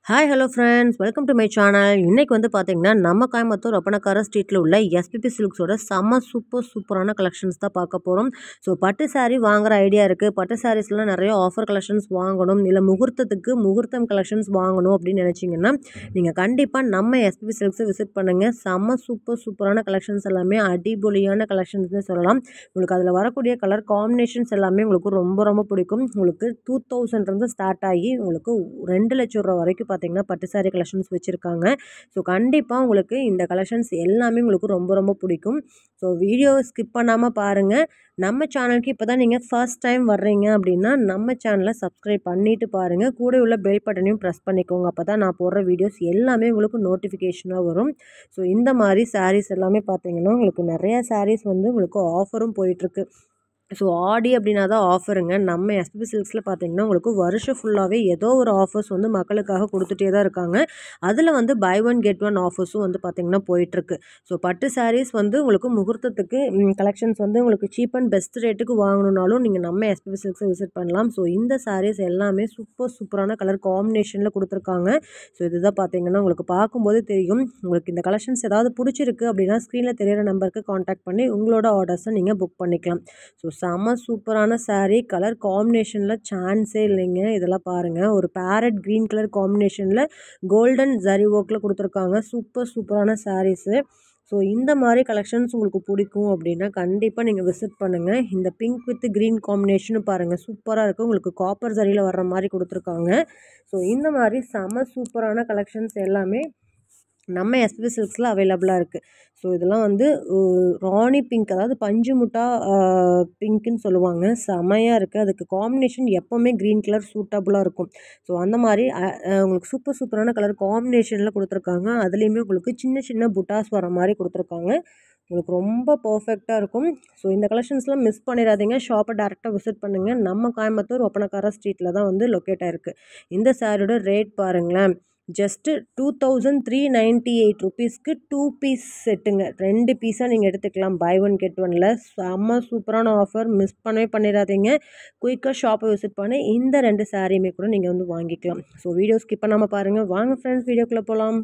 Hi hello friends, welcome to my channel. இன்றைக்கி வந்து பார்த்திங்கன்னா நம்ம கோயம்புத்தூர் ஒப்பனக்கார ஸ்ட்ரீட்டில் உள்ள எஸ்பிபி சில்க்ஸோட சூப்பரான கலெக்ஷன்ஸ் தான் பார்க்க போகிறோம். ஸோ பட்டு சாரீ வாங்குகிற ஐடியா இருக்குது. பட்டு சாரீஸ்லாம் நிறைய ஆஃபர் கலெக்ஷன்ஸ் வாங்கணும், இல்லை முகூர்த்தம் கலெக்ஷன்ஸ் வாங்கணும் அப்படின்னு நினச்சிங்கன்னா நீங்கள் கண்டிப்பாக நம்ம எஸ்பிபி சில்க்ஸை விசிட் பண்ணுங்கள். சூப்பரான கலெக்ஷன்ஸ் எல்லாமே அடிபொலியான கலெக்ஷன்ஸ்னு சொல்லலாம். உங்களுக்கு அதில் வரக்கூடிய கலர் காம்பினேஷன்ஸ் எல்லாமே உங்களுக்கு ரொம்ப பிடிக்கும். உங்களுக்கு 2000 ஸ்டார்ட் ஆகி உங்களுக்கு 2 லட்சம் ரூபா வரைக்கும் பார்த்தீங்கன்னா பட்டு சாரீ கலெக்ஷன்ஸ் வச்சுருக்காங்க. ஸோ கண்டிப்பாக உங்களுக்கு இந்த கலெக்ஷன்ஸ் எல்லாமே உங்களுக்கு ரொம்ப பிடிக்கும். ஸோ வீடியோவை ஸ்கிப் பண்ணாமல் பாருங்கள். நம்ம சேனலுக்கு இப்போ தான் நீங்கள் ஃபர்ஸ்ட் டைம் வர்றீங்க அப்படின்னா நம்ம சேனலை சப்ஸ்கிரைப் பண்ணிவிட்டு பாருங்கள். கூட உள்ள பெல் பட்டனையும் ப்ரெஸ் பண்ணிக்கோங்க. அப்போ தான் நான் போடுற வீடியோஸ் எல்லாமே உங்களுக்கு நோட்டிஃபிகேஷனாக வரும். ஸோ இந்த மாதிரி சாரீஸ் எல்லாமே பார்த்தீங்கன்னா உங்களுக்கு நிறையா சாரீஸ் வந்து உங்களுக்கு ஆஃபரும் போயிட்டுருக்கு. ஸோ ஆடி அப்படின்னா தான் ஆஃபருங்க. நம்ம எஸ்பிபி சில்க்ஸில் பார்த்தீங்கன்னா உங்களுக்கு வருஷம் ஃபுல்லாகவே ஏதோ ஒரு ஆஃபர்ஸ் வந்து மக்களுக்காக கொடுத்துட்டே தான் இருக்காங்க. அதில் வந்து பை ஒன் கெட் ஒன் ஆஃபர்ஸும் வந்து பார்த்திங்கன்னா போயிட்டுருக்கு. ஸோ பட்டு சாரீஸ் வந்து உங்களுக்கு முகூர்த்தத்துக்கு கலெக்ஷன்ஸ் வந்து உங்களுக்கு சீப் அண்ட் பெஸ்ட் ரேட்டுக்கு வாங்கணுன்னாலும் நீங்கள் நம்ம எஸ்பிபி சில்க்ஸை விசிட் பண்ணலாம். ஸோ இந்த சாரீஸ் எல்லாமே சூப்பரான கலர் காம்பினேஷனில் கொடுத்துருக்காங்க. ஸோ இதுதான் பார்த்தீங்கன்னா உங்களுக்கு பார்க்கும்போது தெரியும். உங்களுக்கு இந்த கலெக்ஷன்ஸ் ஏதாவது பிடிச்சிருக்கு அப்படின்னா ஸ்க்ரீனில் தெரியிற நம்பருக்கு காண்டாக்ட் பண்ணி உங்களோட ஆர்டர்ஸை நீங்கள் புக் பண்ணிக்கலாம். ஸோ சூப்பரான சாரீ, கலர் காம்பினேஷனில் சான்ஸே இல்லைங்க. இதெல்லாம் பாருங்கள், ஒரு பேரட் க்ரீன் கலர் காம்பினேஷனில் கோல்டன் ஜரி ஒர்க்கில் கொடுத்துருக்காங்க. சூப்பரான சாரீஸு. ஸோ இந்த மாதிரி கலெக்ஷன்ஸ் உங்களுக்கு பிடிக்கும் அப்படின்னா கண்டிப்பாக நீங்கள் விசிட் பண்ணுங்கள். இந்த பிங்க் வித் க்ரீன் காம்பினேஷனும் பாருங்கள், சூப்பராக இருக்குது. உங்களுக்கு காப்பர் ஜரியில் வர்ற மாதிரி கொடுத்துருக்காங்க. ஸோ இந்த மாதிரி சூப்பரான கலெக்ஷன்ஸ் எல்லாமே நம்ம எஸ்பிபி சில்க்ஸில் அவைலபிளாக இருக்குது. ஸோ இதெல்லாம் வந்து ராணி பிங்க், அதாவது பஞ்சு முட்டா பிங்க்குன்னு சொல்லுவாங்க. செமையாக இருக்குது. அதுக்கு காம்பினேஷன் எப்போவுமே க்ரீன் கலர் சூட்டபுளாக இருக்கும். ஸோ அந்த மாதிரி உங்களுக்கு சூப்பரான கலர் காம்பினேஷனில் கொடுத்துருக்காங்க. அதுலேயுமே உங்களுக்கு சின்ன புட்டாஸ் வர மாதிரி கொடுத்துருக்காங்க. உங்களுக்கு ரொம்ப பர்ஃபெக்டாக இருக்கும். ஸோ இந்த கலெக்ஷன்ஸ்லாம் மிஸ் பண்ணிடாதீங்க. ஷாப்பை டேரெக்டாக விசிட் பண்ணுங்கள். நம்ம கோயம்புத்தூர் ஒப்பனக்கார ஸ்ட்ரீட்டில் தான் வந்து லொக்கேட் ஆகிருக்கு. இந்த சாரியோட ரேட் பாருங்களேன், ஜஸ்ட்டு 2398 ருபீஸ்க்கு 2 பீஸ் செட்டுங்க. 2 பீஸாக நீங்கள் எடுத்துக்கலாம் பை ஒன் கெட் ஒனில். சூப்பரான ஆஃபர், மிஸ் பண்ணவே பண்ணிடாதீங்க. குயிக்காக ஷாப்பை விசிட் பண்ணி இந்த 2 சாரியுமே கூட நீங்கள் வந்து வாங்கிக்கலாம். ஸோ வீடியோ ஸ்கிப் பண்ணாமல் பாருங்கள். வாங்க ஃப்ரெண்ட்ஸ், வீடியோக்குள்ளே போகலாம்.